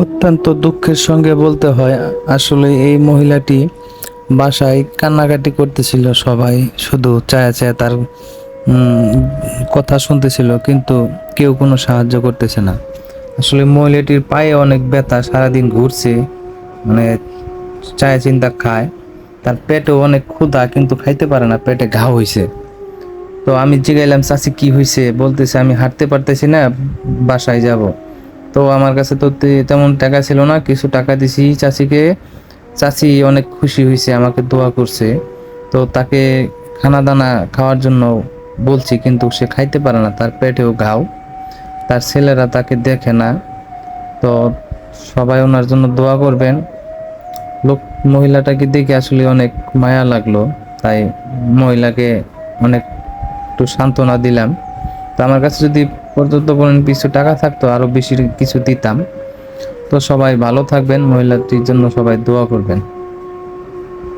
অত্যন্ত দুঃখের সঙ্গে বলতে হয়, আসলে এই মহিলাটি বাসায় কান্নাকাটি করতেছিল, সবাই শুধু চায়া চায়া তার কথা শুনতেছিল, কিন্তু কেউ কোনো সাহায্য করতেছে না। আসলে মহিলাটির পায়ে অনেক ব্যথা, সারাদিন ঘুরছে, মানে চায়া চিন্তা খায়, তার পেটেও অনেক ক্ষুধা কিন্তু খাইতে পারে না, পেটে ঘা হইছে। তো আমি জিগাইলাম, চাচি কি হয়েছে? বলতেছে আমি হাঁটতে পারতেছি না, বাসায় যাব। তো আমার কাছে তো তেমন টাকা ছিল না, কিছু টাকা দিছি চাচিকে। চাচি অনেক খুশি হয়েছে, আমাকে দোয়া করছে। তো তাকে খানা দানা খাওয়ার জন্য বলছি, কিন্তু সে খাইতে পারে না, তার পেটেও ঘাও, তার ছেলেরা তাকে দেখে না। তো সবাই ওনার জন্য দোয়া করবেন। লোক মহিলাটাকে দেখে আসলে অনেক মায়া লাগলো, তাই মহিলাকে অনেক একটু সান্ত্বনা দিলাম। তো আমার কাছে যদি পর্যাপ্ত পরিমাণ কিছু টাকা থাকতো, আরো বেশি কিছু দিতাম। তো সবাই ভালো থাকবেন, মহিলাটির জন্য সবাই দোয়া করবেন।